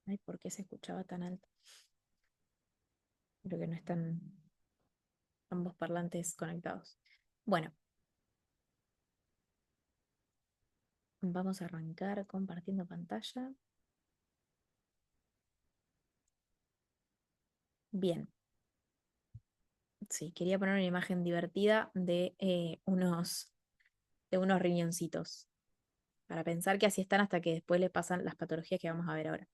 Ay, ¿por qué se escuchaba tan alto? Creo que no están ambos parlantes conectados. Bueno, vamos a arrancar compartiendo pantalla. Bien, sí, quería poner una imagen divertida de unos riñoncitos, para pensar que así están hasta que después le pasan las patologías que vamos a ver ahora.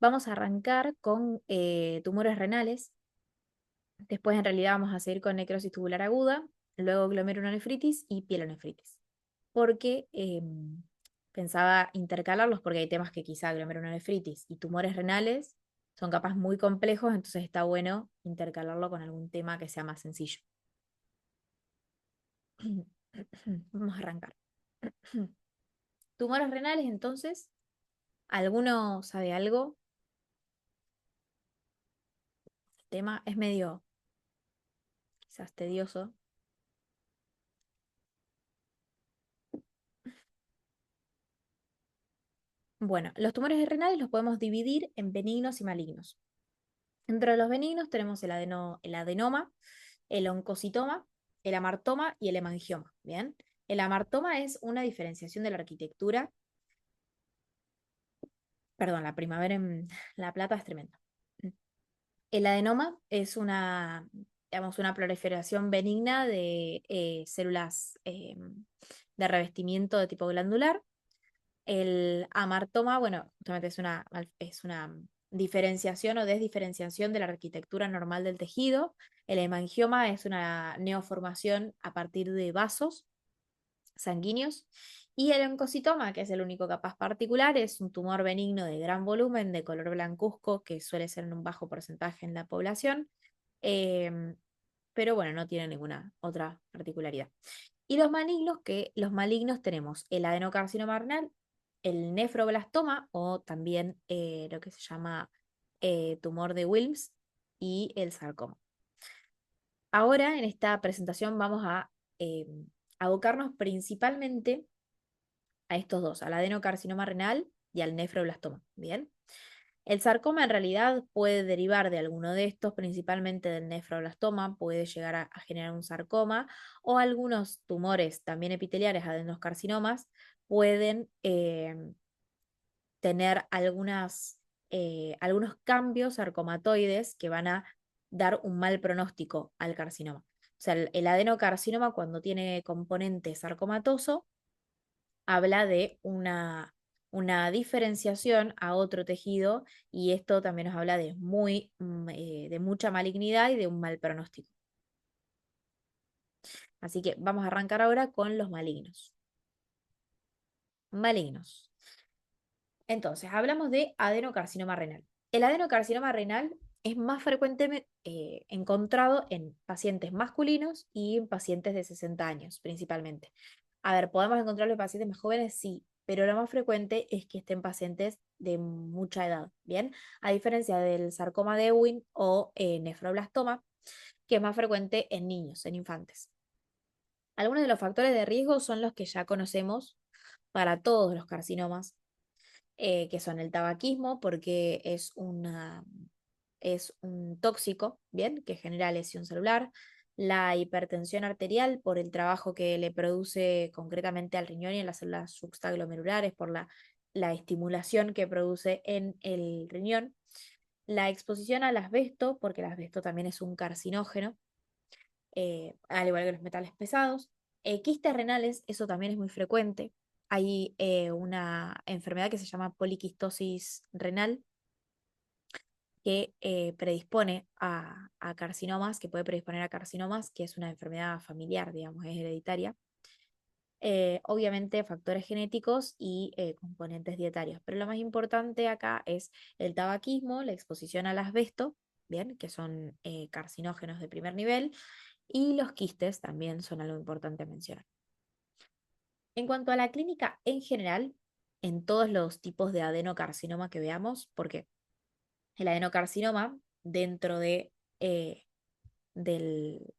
Vamos a arrancar con tumores renales. Después, en realidad, vamos a seguir con necrosis tubular aguda, luego glomerulonefritis y pielonefritis. Porque pensaba intercalarlos porque hay temas que quizá glomerulonefritis y tumores renales son capaz muy complejos, entonces está bueno intercalarlo con algún tema que sea más sencillo. Vamos a arrancar. Tumores renales, entonces, ¿alguno sabe algo? El tema es medio quizás tedioso. Bueno, los tumores renales los podemos dividir en benignos y malignos. Entre los benignos tenemos el adenoma, el oncocitoma, el amartoma y el hemangioma. Bien, el amartoma es una diferenciación de la arquitectura. Perdón, la primavera en La Plata es tremenda. El adenoma es digamos, una proliferación benigna de células de revestimiento de tipo glandular. El amartoma, bueno, justamente es una diferenciación o desdiferenciación de la arquitectura normal del tejido. El hemangioma es una neoformación a partir de vasos sanguíneos. Y el oncocitoma, que es el único capaz particular, es un tumor benigno de gran volumen, de color blancuzco, que suele ser en un bajo porcentaje en la población. em, pero bueno, no tiene ninguna otra particularidad. Y los malignos tenemos el adenocarcinoma renal, el nefroblastoma o también lo que se llama tumor de Wilms y el sarcoma. Ahora en esta presentación vamos a eh, abocarnos principalmente a estos dos, al adenocarcinoma renal y al nefroblastoma. Bien. El sarcoma en realidad puede derivar de alguno de estos, principalmente del nefroblastoma, puede llegar a generar un sarcoma o algunos tumores también epiteliares, adenocarcinomas, pueden tener algunos cambios sarcomatoides que van a dar un mal pronóstico al carcinoma. O sea, el adenocarcinoma cuando tiene componente sarcomatoso habla de una diferenciación a otro tejido y esto también nos habla de mucha malignidad y de un mal pronóstico. Así que vamos a arrancar ahora con los malignos. Malignos. Entonces, hablamos de adenocarcinoma renal. El adenocarcinoma renal es más frecuentemente encontrado en pacientes masculinos y en pacientes de 60 años, principalmente. A ver, ¿podemos encontrarlo en pacientes más jóvenes? Sí, pero lo más frecuente es que estén pacientes de mucha edad, ¿bien? A diferencia del sarcoma de Ewing o nefroblastoma, que es más frecuente en niños, en infantes. Algunos de los factores de riesgo son los que ya conocemos para todos los carcinomas, que son el tabaquismo, porque es un tóxico, ¿bien? Que genera lesión celular, la hipertensión arterial por el trabajo que le produce concretamente al riñón y en las células suxtaglomerulares, por la estimulación que produce en el riñón, la exposición al asbesto, porque el asbesto también es un carcinógeno, al igual que los metales pesados. Quistes renales, eso también es muy frecuente. Hay una enfermedad que se llama poliquistosis renal que predispone a carcinomas, que puede predisponer a carcinomas, que es una enfermedad familiar, digamos, es hereditaria. Obviamente factores genéticos y componentes dietarios, pero lo más importante acá es el tabaquismo, la exposición al asbesto, bien, que son carcinógenos de primer nivel, y los quistes también son algo importante a mencionar. En cuanto a la clínica en general, en todos los tipos de adenocarcinoma que veamos, porque el adenocarcinoma, dentro de de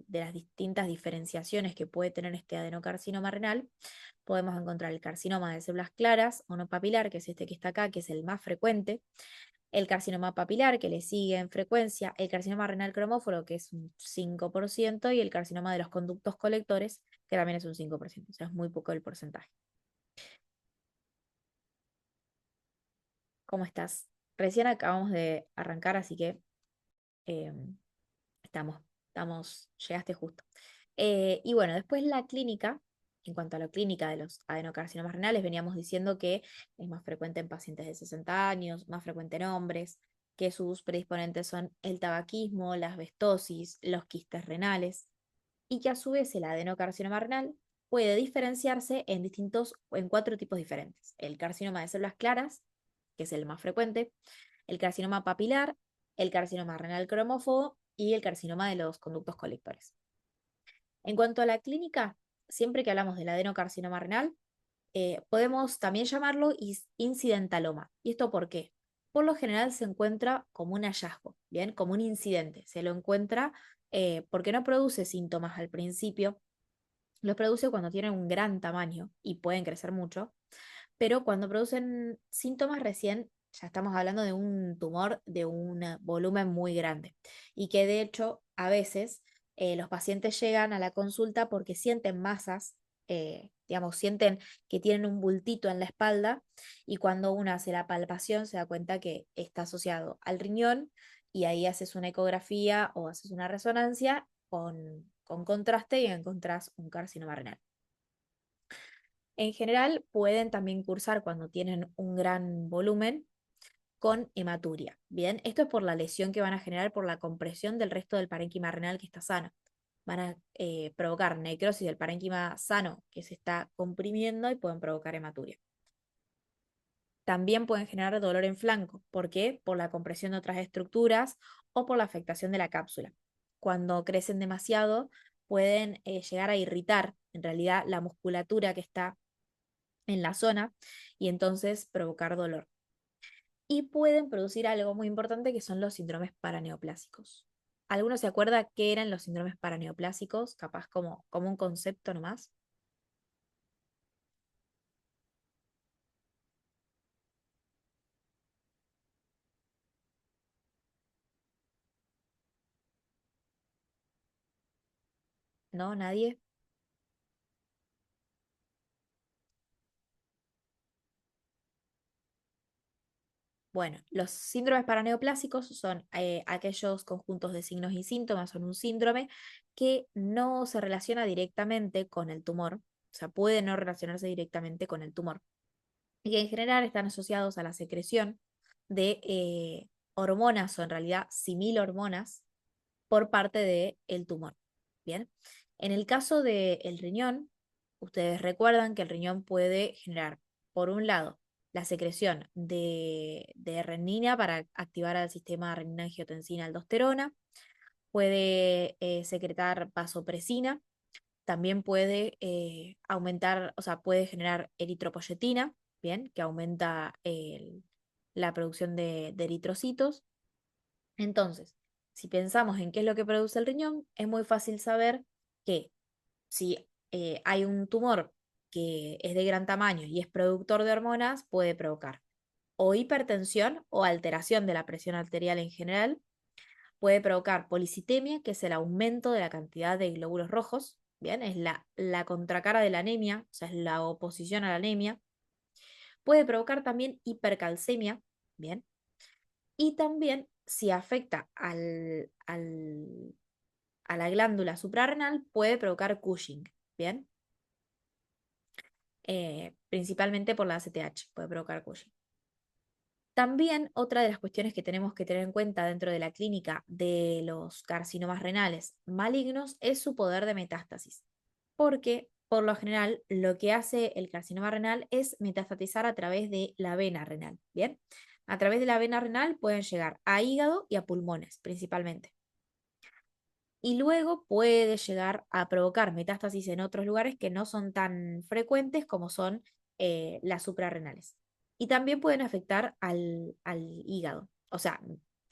las distintas diferenciaciones que puede tener este adenocarcinoma renal, podemos encontrar el carcinoma de células claras o no papilar, que es este que está acá, que es el más frecuente, el carcinoma papilar, que le sigue en frecuencia, el carcinoma renal cromóforo, que es un 5%, y el carcinoma de los conductos colectores, que también es un 5%, o sea, es muy poco el porcentaje. ¿Cómo estás? Recién acabamos de arrancar, así que eh, estamos, llegaste justo. Y bueno, después la clínica, en cuanto a la clínica de los adenocarcinomas renales, veníamos diciendo que es más frecuente en pacientes de 60 años, más frecuente en hombres, que sus predisponentes son el tabaquismo, la asbestosis, los quistes renales, y que a su vez el adenocarcinoma renal puede diferenciarse en cuatro tipos diferentes. El carcinoma de células claras, que es el más frecuente, el carcinoma papilar, el carcinoma renal cromófobo y el carcinoma de los conductos colectores. En cuanto a la clínica, siempre que hablamos del adenocarcinoma renal, podemos también llamarlo incidentaloma. ¿Y esto por qué? Por lo general se encuentra como un hallazgo, ¿bien? Como un incidente. Se lo encuentra porque no produce síntomas al principio, los produce cuando tienen un gran tamaño y pueden crecer mucho, pero cuando producen síntomas recién ya estamos hablando de un tumor de un volumen muy grande y que de hecho a veces los pacientes llegan a la consulta porque sienten masas, digamos, sienten que tienen un bultito en la espalda y cuando uno hace la palpación se da cuenta que está asociado al riñón y ahí haces una ecografía o haces una resonancia con contraste y encontrás un carcinoma renal. En general, pueden también cursar cuando tienen un gran volumen con hematuria. Bien, esto es por la lesión que van a generar por la compresión del resto del parénquima renal que está sano. Van a provocar necrosis del parénquima sano que se está comprimiendo y pueden provocar hematuria. También pueden generar dolor en flanco. ¿Por qué? Por la compresión de otras estructuras o por la afectación de la cápsula. Cuando crecen demasiado, pueden llegar a irritar en realidad la musculatura que está en la zona y entonces provocar dolor. Y pueden producir algo muy importante que son los síndromes paraneoplásicos. ¿Alguno se acuerda qué eran los síndromes paraneoplásicos? Capaz como un concepto nomás. ¿No? ¿Nadie? Bueno, los síndromes paraneoplásicos son aquellos conjuntos de signos y síntomas, son un síndrome que no se relaciona directamente con el tumor, o sea, puede no relacionarse directamente con el tumor, y que en general están asociados a la secreción de hormonas o en realidad similhormonas por parte del tumor. Bien, en el caso del riñón, ustedes recuerdan que el riñón puede generar, por un lado, la secreción de renina para activar al sistema renina-angiotensina-aldosterona, puede secretar vasopresina, también puede aumentar, o sea, puede generar eritropoyetina, bien, que aumenta la producción de eritrocitos. Entonces, si pensamos en qué es lo que produce el riñón, es muy fácil saber que si hay un tumor que es de gran tamaño y es productor de hormonas, puede provocar o hipertensión o alteración de la presión arterial en general, puede provocar policitemia, que es el aumento de la cantidad de glóbulos rojos, bien, es la contracara de la anemia, o sea, es la oposición a la anemia, puede provocar también hipercalcemia, bien, y también si afecta a la glándula suprarrenal puede provocar Cushing, ¿bien? Principalmente por la ACTH, puede provocar Cushing. También otra de las cuestiones que tenemos que tener en cuenta dentro de la clínica de los carcinomas renales malignos es su poder de metástasis, porque por lo general lo que hace el carcinoma renal es metastatizar a través de la vena renal, ¿bien? A través de la vena renal pueden llegar a hígado y a pulmones principalmente. Y luego puede llegar a provocar metástasis en otros lugares que no son tan frecuentes como son las suprarrenales. Y también pueden afectar al hígado, o sea,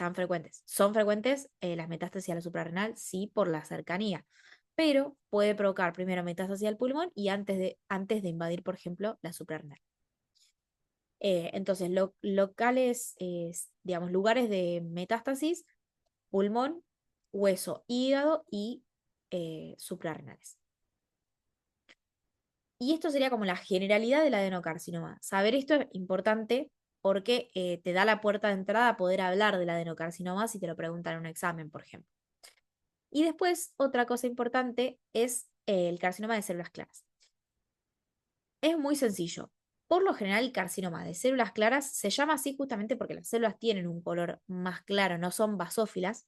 tan frecuentes. Son frecuentes las metástasis a la suprarrenal, sí, por la cercanía, pero puede provocar primero metástasis al pulmón y antes de invadir, por ejemplo, la suprarrenal. Entonces, locales, digamos, lugares de metástasis, pulmón, hueso, hígado y suprarrenales. Y esto sería como la generalidad del adenocarcinoma. Saber esto es importante porque te da la puerta de entrada a poder hablar del adenocarcinoma si te lo preguntan en un examen, por ejemplo. Y después, otra cosa importante es el carcinoma de células claras. Es muy sencillo. Por lo general, el carcinoma de células claras se llama así justamente porque las células tienen un color más claro, no son basófilas.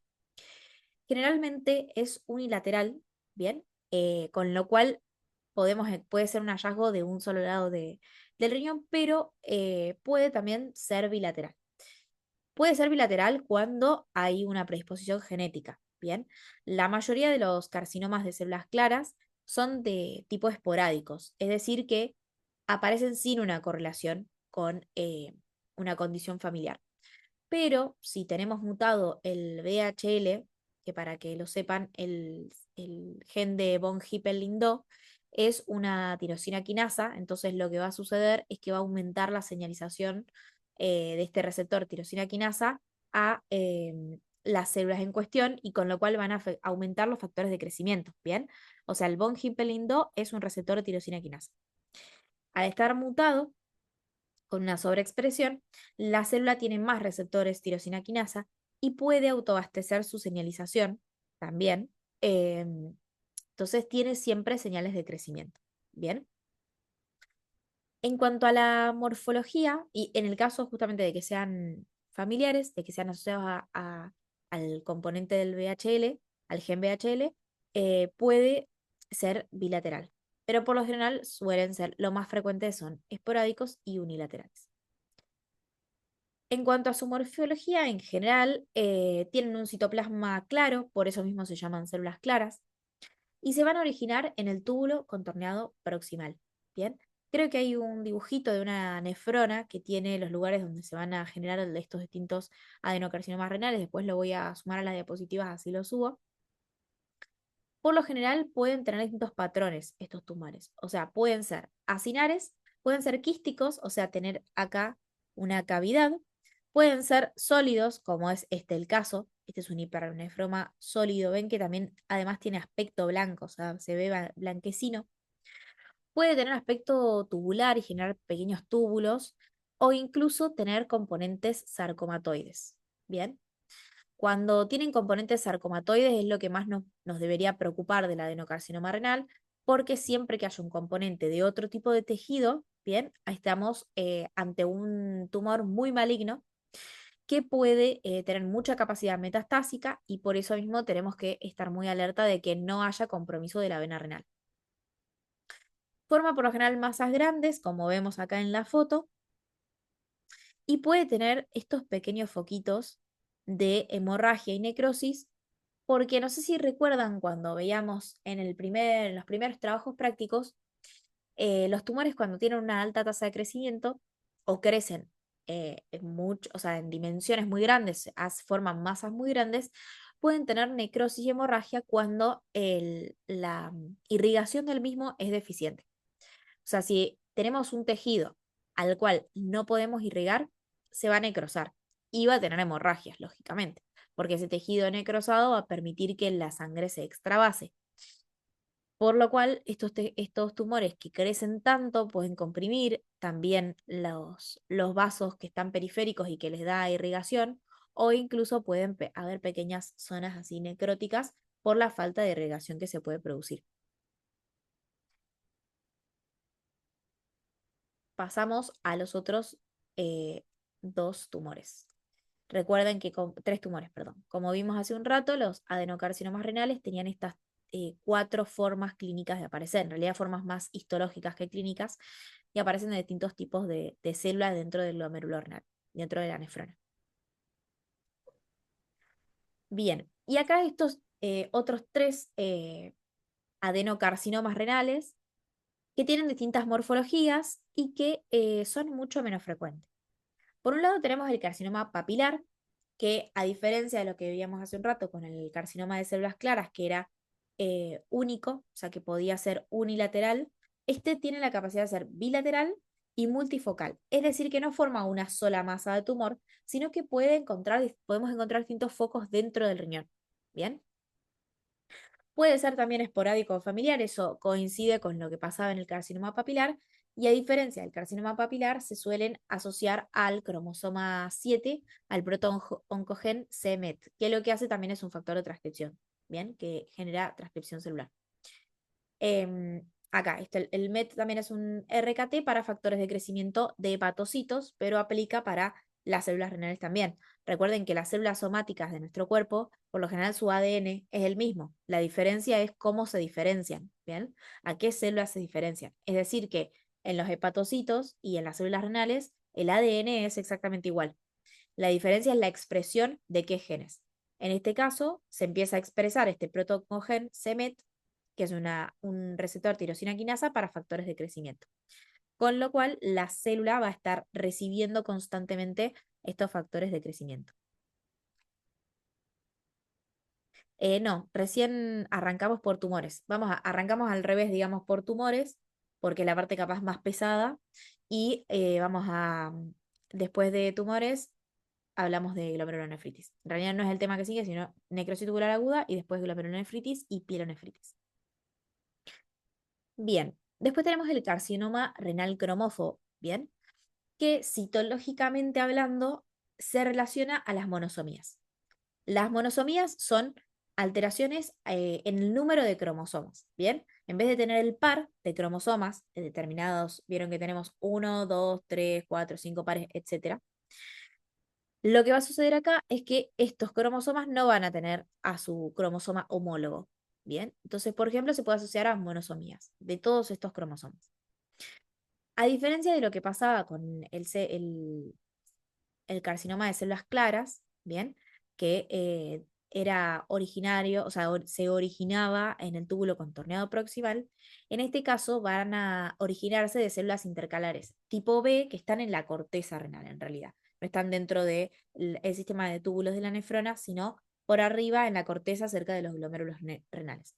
Generalmente es unilateral, ¿bien? Con lo cual puede ser un hallazgo de un solo lado del riñón, pero puede también ser bilateral. Puede ser bilateral cuando hay una predisposición genética, ¿bien? La mayoría de los carcinomas de células claras son de tipo esporádicos, es decir, que aparecen sin una correlación con una condición familiar. Pero si tenemos mutado el VHL, que para que lo sepan, el gen de von Hippel-Lindau es una tirosina quinasa, entonces lo que va a suceder es que va a aumentar la señalización de este receptor tirosina quinasa a las células en cuestión y con lo cual van a aumentar los factores de crecimiento, ¿bien? O sea, el von Hippel-Lindau es un receptor de tirosina quinasa. Al estar mutado, con una sobreexpresión, la célula tiene más receptores tirosina quinasa y puede autoabastecer su señalización también. Entonces tiene siempre señales de crecimiento. Bien. En cuanto a la morfología, y en el caso justamente de que sean familiares, de que sean asociados al componente del VHL, al gen VHL, puede ser bilateral. Pero por lo general suelen ser, lo más frecuente son esporádicos y unilaterales. En cuanto a su morfología, en general, tienen un citoplasma claro, por eso mismo se llaman células claras, y se van a originar en el túbulo contorneado proximal. Bien, creo que hay un dibujito de una nefrona que tiene los lugares donde se van a generar estos distintos adenocarcinomas renales. Después lo voy a sumar a las diapositivas, así lo subo. Por lo general pueden tener distintos patrones estos tumores. O sea, pueden ser acinares, pueden ser quísticos, o sea, tener acá una cavidad. Pueden ser sólidos, como es este el caso. Este es un hipernefroma sólido. Ven que también además tiene aspecto blanco, o sea, se ve blanquecino. Puede tener aspecto tubular y generar pequeños túbulos, o incluso tener componentes sarcomatoides. Bien. Cuando tienen componentes sarcomatoides es lo que más nos debería preocupar del adenocarcinoma renal, porque siempre que haya un componente de otro tipo de tejido, bien, ahí estamos ante un tumor muy maligno que puede tener mucha capacidad metastásica y por eso mismo tenemos que estar muy alerta de que no haya compromiso de la vena renal. Forma por lo general masas grandes, como vemos acá en la foto, y puede tener estos pequeños foquitos de hemorragia y necrosis, porque no sé si recuerdan cuando veíamos en los primeros trabajos prácticos, los tumores cuando tienen una alta tasa de crecimiento o crecen o sea, en dimensiones muy grandes, forman masas muy grandes, pueden tener necrosis y hemorragia cuando la irrigación del mismo es deficiente. O sea, si tenemos un tejido al cual no podemos irrigar, se va a necrosar y va a tener hemorragias, lógicamente, porque ese tejido necrosado va a permitir que la sangre se extravase. Por lo cual, estos tumores que crecen tanto pueden comprimir también los vasos que están periféricos y que les da irrigación, o incluso pueden haber pequeñas zonas así necróticas por la falta de irrigación que se puede producir. Pasamos a los otros dos tumores. Recuerden que tres tumores, perdón. Como vimos hace un rato, los adenocarcinomas renales tenían estas cuatro formas clínicas de aparecer, en realidad formas más histológicas que clínicas, y aparecen de distintos tipos de células dentro del glomérulo renal, dentro de la nefrona. Bien, y acá estos otros tres adenocarcinomas renales que tienen distintas morfologías y que son mucho menos frecuentes. Por un lado tenemos el carcinoma papilar, que a diferencia de lo que veíamos hace un rato con el carcinoma de células claras, que era único, o sea, que podía ser unilateral, este tiene la capacidad de ser bilateral y multifocal. Es decir, que no forma una sola masa de tumor, sino que podemos encontrar distintos focos dentro del riñón. ¿Bien? Puede ser también esporádico o familiar, eso coincide con lo que pasaba en el carcinoma papilar, y a diferencia del carcinoma papilar, se suelen asociar al cromosoma 7, al proto-oncogen c-MET, que lo que hace también es un factor de transcripción, ¿bien? Que genera transcripción celular. Acá, el MET también es un RKT para factores de crecimiento de hepatocitos, pero aplica para las células renales también. Recuerden que las células somáticas de nuestro cuerpo, por lo general su ADN es el mismo. La diferencia es cómo se diferencian, ¿bien? ¿A qué células se diferencian? Es decir, que en los hepatocitos y en las células renales, el ADN es exactamente igual. La diferencia es la expresión de qué genes. En este caso, se empieza a expresar este protocogen c-MET, que es un receptor tirosina quinasa para factores de crecimiento. Con lo cual, la célula va a estar recibiendo constantemente estos factores de crecimiento. No, recién arrancamos por tumores. Arrancamos al revés, digamos, por tumores, porque la parte capaz más pesada, y después de tumores, hablamos de glomerulonefritis. En realidad no es el tema que sigue, sino necrosis tubular aguda y después glomerulonefritis y pielonefritis. Bien, después tenemos el carcinoma renal cromófobo, ¿bien? Que citológicamente hablando se relaciona a las monosomías. Las monosomías son alteraciones en el número de cromosomas, ¿bien? En vez de tener el par de cromosomas determinados, vieron que tenemos uno, 2, 3, 4, 5 pares, etcétera. Lo que va a suceder acá es que estos cromosomas no van a tener a su cromosoma homólogo. Bien, entonces, por ejemplo, se puede asociar a monosomías de todos estos cromosomas. A diferencia de lo que pasaba con el carcinoma de células claras, bien, que era originario, o sea, se originaba en el túbulo contorneado proximal, en este caso van a originarse de células intercalares tipo B que están en la corteza renal en realidad. No están dentro del sistema de túbulos de la nefrona, sino por arriba en la corteza cerca de los glomérulos renales.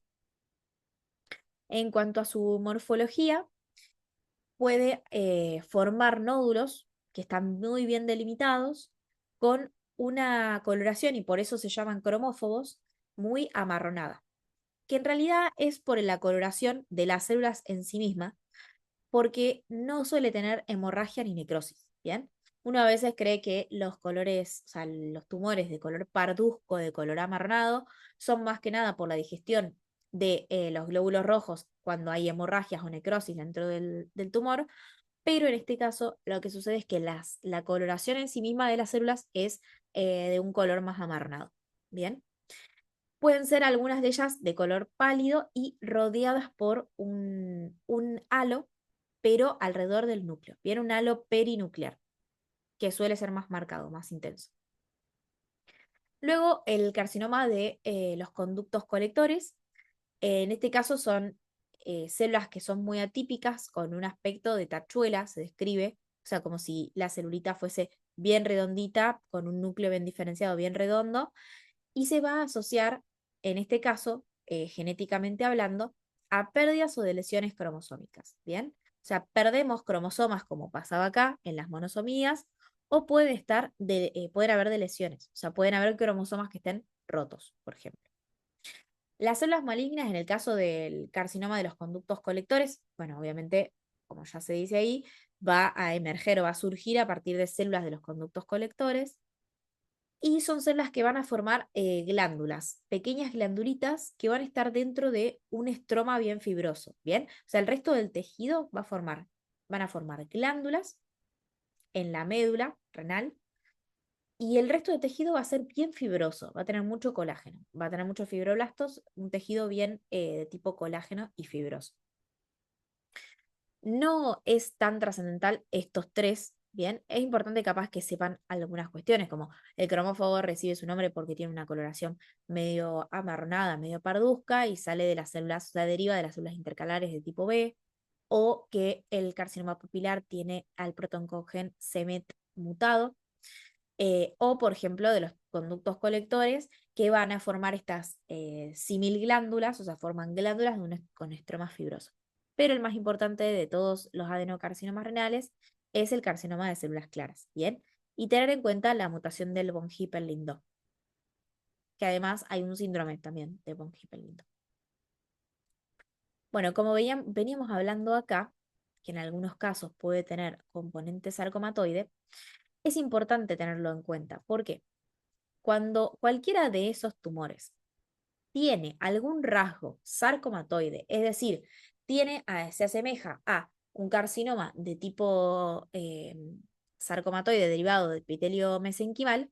En cuanto a su morfología, puede formar nódulos que están muy bien delimitados con una coloración, y por eso se llaman cromófobos, muy amarronada, que en realidad es por la coloración de las células en sí misma, porque no suele tener hemorragia ni necrosis, ¿bien? Uno a veces cree que los colores, o sea, los tumores de color parduzco, de color amarronado, son más que nada por la digestión de los glóbulos rojos cuando hay hemorragias o necrosis dentro del tumor, pero en este caso lo que sucede es que la coloración en sí misma de las células es de un color más amarronado. Bien, pueden ser algunas de ellas de color pálido y rodeadas por un halo, pero alrededor del núcleo. Bien, un halo perinuclear, que suele ser más marcado, más intenso. Luego, el carcinoma de los conductos colectores. En este caso son células que son muy atípicas, con un aspecto de tachuela, se describe, o sea, como si la celulita fuese bien redondita, con un núcleo bien diferenciado, bien redondo, y se va a asociar, en este caso, genéticamente hablando, a pérdidas o de lesiones cromosómicas, ¿bien? O sea, perdemos cromosomas como pasaba acá en las monosomías, o pueden haber de lesiones, o sea, pueden haber cromosomas que estén rotos, por ejemplo. Las células malignas, en el caso del carcinoma de los conductos colectores, bueno, obviamente, como ya se dice ahí, va a emerger o va a surgir a partir de células de los conductos colectores, y son células que van a formar glándulas, pequeñas glandulitas que van a estar dentro de un estroma bien fibroso, ¿bien? O sea, el resto del tejido van a formar glándulas en la médula renal, y el resto del tejido va a ser bien fibroso, va a tener mucho colágeno, va a tener muchos fibroblastos, un tejido bien de tipo colágeno y fibroso. No es tan trascendental estos tres, bien, es importante capaz que sepan algunas cuestiones, como el cromófago recibe su nombre porque tiene una coloración medio amarronada, medio parduzca, y sale de las células, o sea, deriva de las células intercalares de tipo B, o que el carcinoma papilar tiene al protoncogen c-MET mutado. O, por ejemplo, de los conductos colectores que van a formar estas similglándulas, o sea, forman glándulas con estromas fibrosos. Pero el más importante de todos los adenocarcinomas renales es el carcinoma de células claras, ¿bien? Y tener en cuenta la mutación del von Hippel-Lindau, que además hay un síndrome también de von Hippel-Lindau. Bueno, como veníamos hablando acá, que en algunos casos puede tener componente sarcomatoide, es importante tenerlo en cuenta. ¿Por qué? Cuando cualquiera de esos tumores tiene algún rasgo sarcomatoide, es decir, se asemeja a un carcinoma de tipo sarcomatoide derivado de epitelio mesenquimal,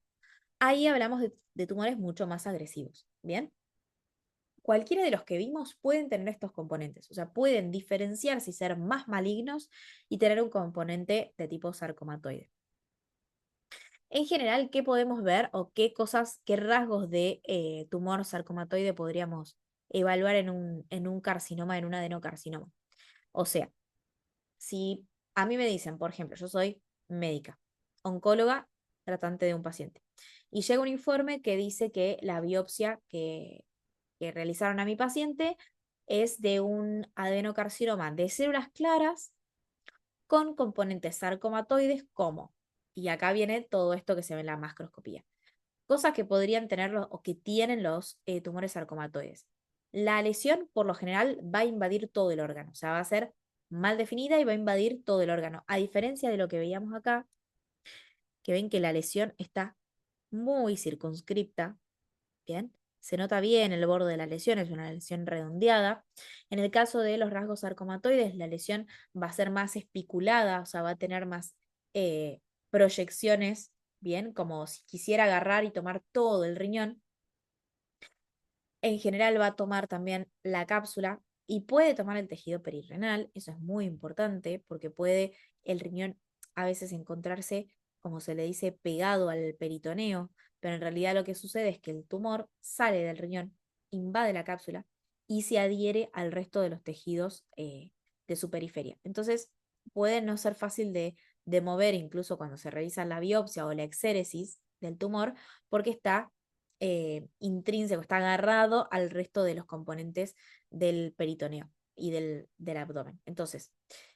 ahí hablamos de tumores mucho más agresivos. ¿Bien? Cualquiera de los que vimos pueden tener estos componentes, o sea, pueden diferenciarse y ser más malignos y tener un componente de tipo sarcomatoide. En general, ¿qué podemos ver o qué cosas, qué rasgos de tumor sarcomatoide podríamos evaluar en un carcinoma, en un adenocarcinoma? O sea, si a mí me dicen, por ejemplo, yo soy médica, oncóloga, tratante de un paciente, y llega un informe que dice que la biopsia que realizaron a mi paciente es de un adenocarcinoma de células claras con componentes sarcomatoides como, y acá viene todo esto que se ve en la macroscopía, cosas que podrían tener o que tienen los tumores sarcomatoides. La lesión, por lo general, va a invadir todo el órgano, o sea, va a ser mal definida y va a invadir todo el órgano, a diferencia de lo que veíamos acá, que ven que la lesión está muy circunscripta. Bien, se nota bien el borde de la lesión, es una lesión redondeada. En el caso de los rasgos sarcomatoides, la lesión va a ser más espiculada, o sea, va a tener más eh, proyecciones, bien, como si quisiera agarrar y tomar todo el riñón. En general va a tomar también la cápsula y puede tomar el tejido perirrenal, eso es muy importante porque puede el riñón a veces encontrarse, como se le dice, pegado al peritoneo, pero en realidad lo que sucede es que el tumor sale del riñón, invade la cápsula y se adhiere al resto de los tejidos de su periferia. Entonces puede no ser fácil de mover incluso cuando se realiza la biopsia o la exéresis del tumor porque está intrínseco, está agarrado al resto de los componentes del peritoneo y del abdomen. Entonces,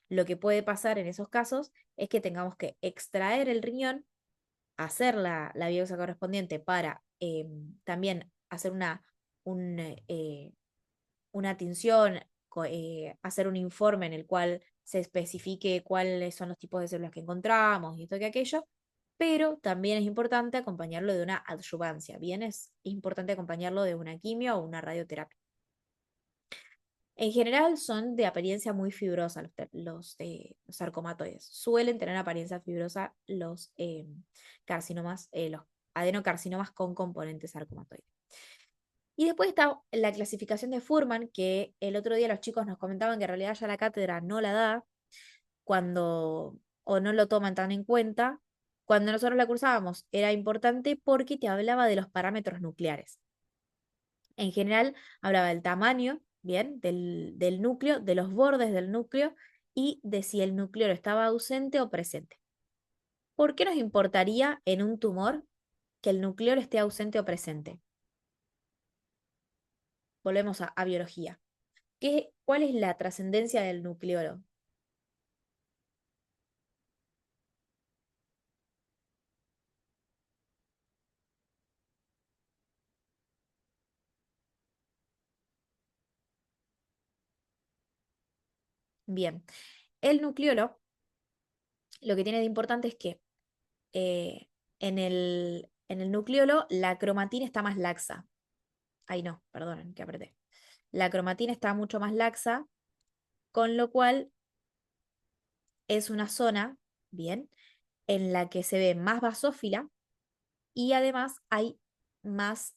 lo que puede pasar en esos casos es que tengamos que extraer el riñón, hacer la biopsia correspondiente para también hacer un, eh, una tinción, hacer un informe en el cual se especifique cuáles son los tipos de células que encontramos y esto que aquello, pero también es importante acompañarlo de una adyuvancia, bien, es importante acompañarlo de una quimio o una radioterapia. En general son de apariencia muy fibrosa los sarcomatoides. Suelen tener apariencia fibrosa los carcinomas, los adenocarcinomas con componentes sarcomatoides. Y después está la clasificación de Fuhrman, que el otro día los chicos nos comentaban que en realidad ya la cátedra no la da cuando, o no lo toman tan en cuenta. Cuando nosotros la cursábamos era importante porque te hablaba de los parámetros nucleares. En general hablaba del tamaño, bien, del núcleo, de los bordes del núcleo y de si el núcleo estaba ausente o presente. ¿Por qué nos importaría en un tumor que el núcleo esté ausente o presente? Volvemos a biología. ¿Cuál es la trascendencia del nucleolo? Bien, el nucleolo lo que tiene de importante es que eh, en el nucleolo la cromatina está más laxa. Ay, no, perdonen, que apreté. La cromatina está mucho más laxa, con lo cual es una zona, bien, en la que se ve más basófila y además hay más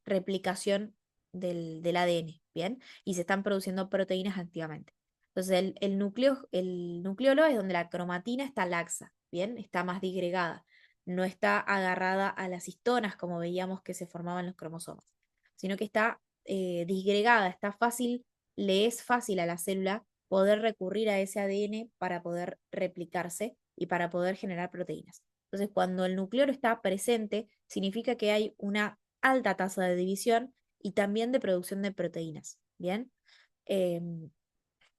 replicación del ADN, ¿bien? Y se están produciendo proteínas activamente. Entonces, el nucleolo es donde la cromatina está laxa, ¿bien? Está más disgregada, no está agarrada a las histonas como veíamos que se formaban los cromosomas, sino que está disgregada, está fácil, le es fácil a la célula poder recurrir a ese ADN para poder replicarse y para poder generar proteínas. Entonces, cuando el nucleolo está presente, significa que hay una alta tasa de división y también de producción de proteínas. ¿Bien? Em,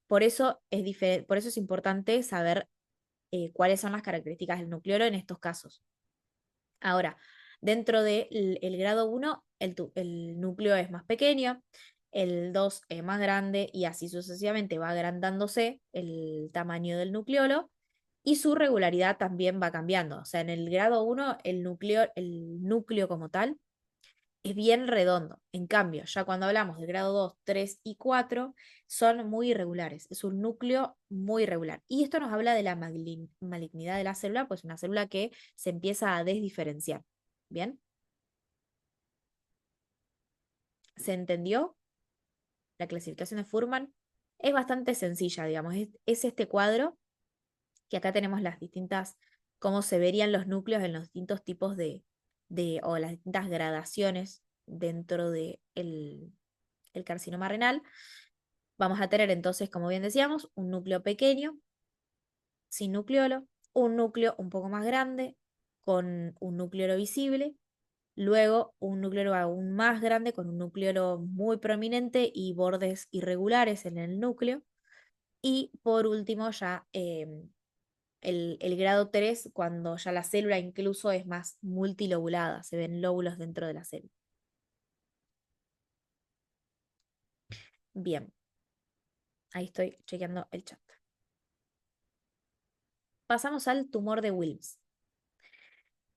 por eso es importante saber cuáles son las características del nucleolo en estos casos. Ahora, dentro del el grado 1, el núcleo es más pequeño, el 2 es más grande y así sucesivamente va agrandándose el tamaño del nucleolo y su regularidad también va cambiando. O sea, en el grado 1 el núcleo como tal es bien redondo. En cambio, ya cuando hablamos del grado 2, 3 y 4, son muy irregulares. Es un núcleo muy irregular. Y esto nos habla de la malignidad de la célula, pues una célula que se empieza a desdiferenciar. ¿Bien? ¿Se entendió? La clasificación de Fuhrman es bastante sencilla, digamos. Es este cuadro que acá tenemos las distintas, cómo se verían los núcleos en los distintos tipos o las distintas gradaciones dentro del el carcinoma renal. Vamos a tener entonces, como bien decíamos, un núcleo pequeño, sin nucleolo, un núcleo un poco más grande, con un nucleolo visible, luego un nucleolo aún más grande, con un nucleolo muy prominente y bordes irregulares en el núcleo, y por último ya el grado 3 cuando ya la célula incluso es más multilobulada, se ven lóbulos dentro de la célula. Bien, ahí estoy chequeando el chat. Pasamos al tumor de Wilms.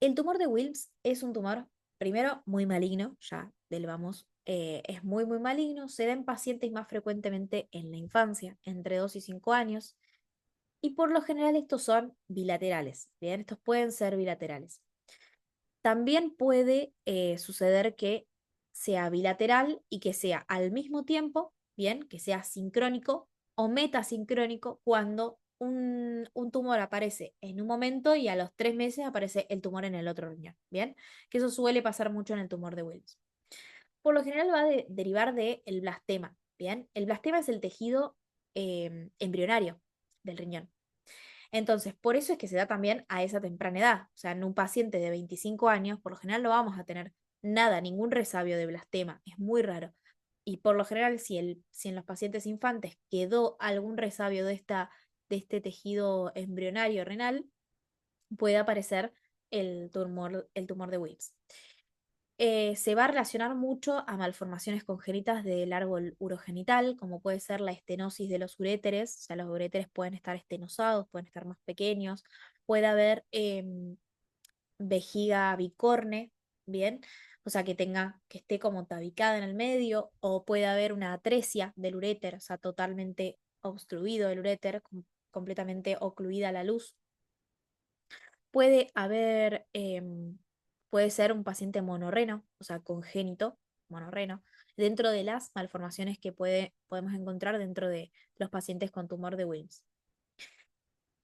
El tumor de Wilms es un tumor, primero, muy maligno, ya del vamos, es muy, muy maligno, se da en pacientes más frecuentemente en la infancia, entre 2 y 5 años, y por lo general estos son bilaterales, ¿bien? Estos pueden ser bilaterales. También puede suceder que sea bilateral y que sea al mismo tiempo, bien, que sea sincrónico o metasincrónico cuando un tumor aparece en un momento y a los 3 meses aparece el tumor en el otro riñón, bien, que eso suele pasar mucho en el tumor de Wilms. Por lo general va a derivar del blastema, bien, el blastema es el tejido embrionario del riñón. Entonces, por eso es que se da también a esa temprana edad. O sea, en un paciente de 25 años, por lo general no vamos a tener nada, ningún resabio de blastema. Es muy raro. Y por lo general, si en los pacientes infantes quedó algún resabio de este tejido embrionario renal, puede aparecer el tumor de Wilms. Se va a relacionar mucho a malformaciones congénitas del árbol urogenital, como puede ser la estenosis de los uréteres, o sea, los uréteres pueden estar estenosados, pueden estar más pequeños, puede haber vejiga bicorne, ¿bien? O sea, que esté como tabicada en el medio, o puede haber una atresia del uréter, o sea, totalmente obstruido el uréter, completamente ocluida la luz. Puede haber, puede ser un paciente monorreno, o sea, congénito, monorreno, dentro de las malformaciones que podemos encontrar dentro de los pacientes con tumor de Wilms.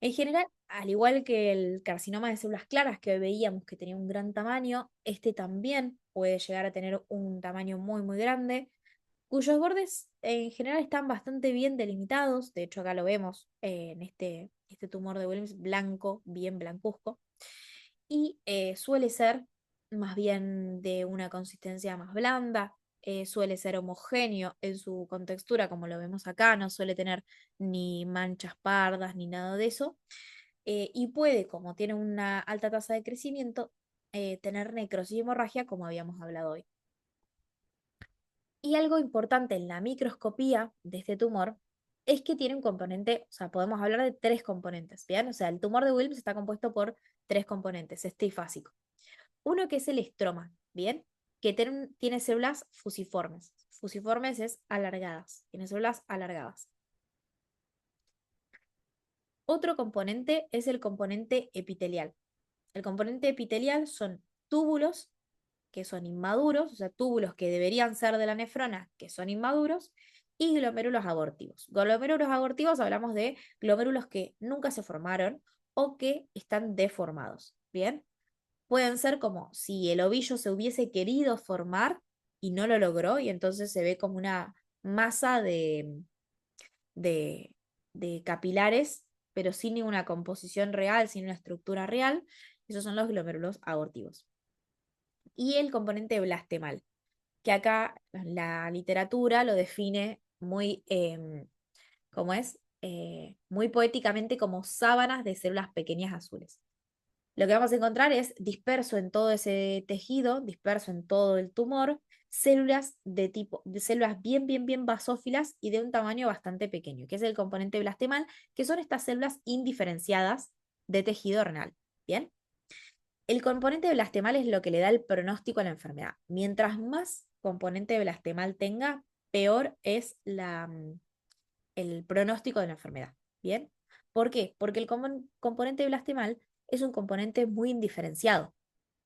En general, al igual que el carcinoma de células claras que veíamos que tenía un gran tamaño, este también puede llegar a tener un tamaño muy, muy grande, cuyos bordes en general están bastante bien delimitados. De hecho, acá lo vemos en este tumor de Wilms blanco, bien blancuzco y suele ser más bien de una consistencia más blanda, suele ser homogéneo en su contextura, como lo vemos acá, no suele tener ni manchas pardas ni nada de eso, y puede, como tiene una alta tasa de crecimiento, tener necrosis y hemorragia, como habíamos hablado hoy. Y algo importante en la microscopía de este tumor es que tiene un componente, o sea, podemos hablar de tres componentes, ¿bien? O sea, el tumor de Wilms está compuesto por tres componentes, es trifásico. Uno que es el estroma, ¿bien? Que tiene células fusiformes. Fusiformes es alargadas, tiene células alargadas. Otro componente es el componente epitelial. El componente epitelial son túbulos que son inmaduros, o sea, túbulos que deberían ser de la nefrona, que son inmaduros, y glomérulos abortivos. Glomérulos abortivos hablamos de glomérulos que nunca se formaron o que están deformados, ¿bien? Pueden ser como si el ovillo se hubiese querido formar y no lo logró, y entonces se ve como una masa de capilares, pero sin ninguna composición real, sin una estructura real. Esos son los glomérulos abortivos. Y el componente blastemal, que acá la literatura lo define muy, ¿cómo es? Muy poéticamente como sábanas de células pequeñas azules. Lo que vamos a encontrar es disperso en todo ese tejido, disperso en todo el tumor, células de células bien basófilas y de un tamaño bastante pequeño, que es el componente blastemal, que son estas células indiferenciadas de tejido renal. Bien, el componente blastemal es lo que le da el pronóstico a la enfermedad. Mientras más componente blastemal tenga, peor es el pronóstico de la enfermedad. ¿Bien? ¿Por qué? Porque el componente blastemal es un componente muy indiferenciado.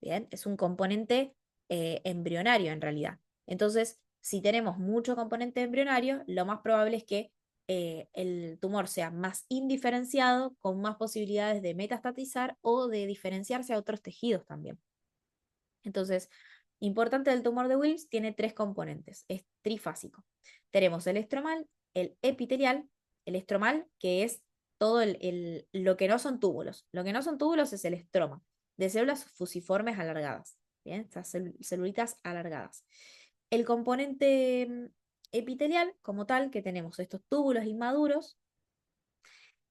¿Bien? Es un componente embrionario en realidad. Entonces, si tenemos mucho componente embrionario, lo más probable es que el tumor sea más indiferenciado, con más posibilidades de metastatizar o de diferenciarse a otros tejidos también. Entonces, importante del tumor de Wilms, tiene tres componentes, es trifásico. Tenemos el estromal, el epitelial, el estromal, que es todo lo que no son túbulos. Lo que no son túbulos es el estroma, de células fusiformes alargadas, ¿bien? Estas celulitas alargadas. El componente epitelial, como tal, que tenemos estos túbulos inmaduros,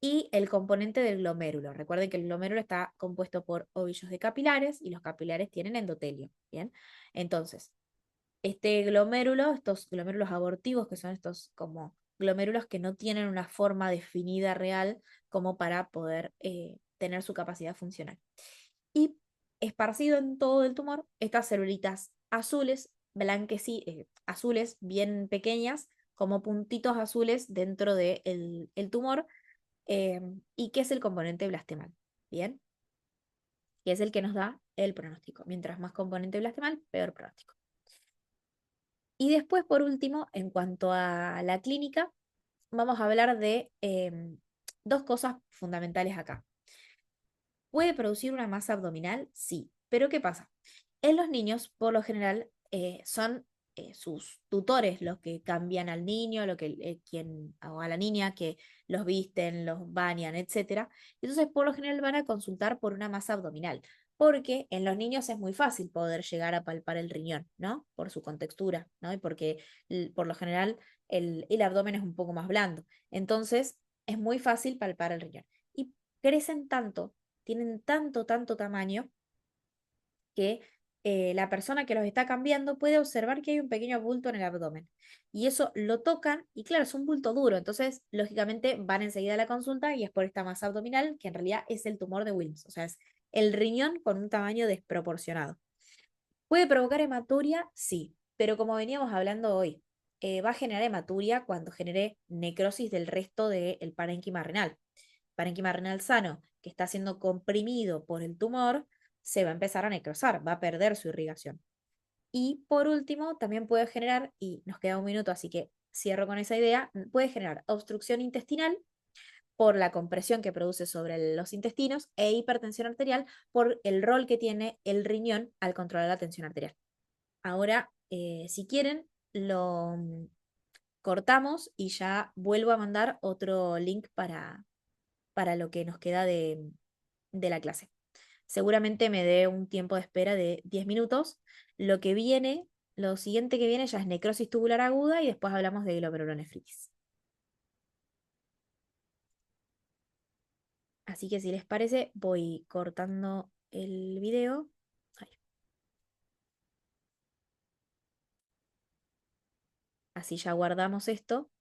y el componente del glomérulo. Recuerden que el glomérulo está compuesto por ovillos de capilares y los capilares tienen endotelio. Bien, entonces, este glomérulo, estos glomérulos abortivos, que son estos como glomérulos que no tienen una forma definida real como para poder tener su capacidad funcional. Y esparcido en todo el tumor, estas celulitas azules, azules bien pequeñas, como puntitos azules dentro del el tumor, y qué es el componente blastemal, ¿bien? Que es el que nos da el pronóstico. Mientras más componente blastemal, peor pronóstico. Y después, por último, en cuanto a la clínica, vamos a hablar de dos cosas fundamentales acá. ¿Puede producir una masa abdominal? Sí. Pero ¿qué pasa? En los niños, por lo general, son sus tutores los que cambian al niño, o a la niña, que los visten, los bañan, etcétera. Entonces, por lo general, van a consultar por una masa abdominal, porque en los niños es muy fácil poder llegar a palpar el riñón, ¿no? Por su contextura, ¿no? Y porque por lo general el abdomen es un poco más blando. Entonces, es muy fácil palpar el riñón. Y crecen tanto, tienen tanto tamaño, que la persona que los está cambiando puede observar que hay un pequeño bulto en el abdomen. Y eso lo tocan y claro, es un bulto duro. Entonces, lógicamente, van enseguida a la consulta y es por esta masa abdominal, que en realidad es el tumor de Wilms. O sea, es el riñón con un tamaño desproporcionado. ¿Puede provocar hematuria? Sí, pero como veníamos hablando hoy, va a generar hematuria cuando genere necrosis del resto del parénquima renal. Parénquima renal sano, que está siendo comprimido por el tumor, se va a empezar a necrosar, va a perder su irrigación. Y por último, también puede generar, y nos queda un minuto, así que cierro con esa idea, puede generar obstrucción intestinal por la compresión que produce sobre los intestinos e hipertensión arterial por el rol que tiene el riñón al controlar la tensión arterial. Ahora, si quieren, lo cortamos y ya vuelvo a mandar otro link para lo que nos queda de la clase. Seguramente me dé un tiempo de espera de 10 minutos. Lo que viene, lo siguiente que viene ya es necrosis tubular aguda y después hablamos de glomerulonefritis. Así que si les parece, voy cortando el video. Ay, así ya guardamos esto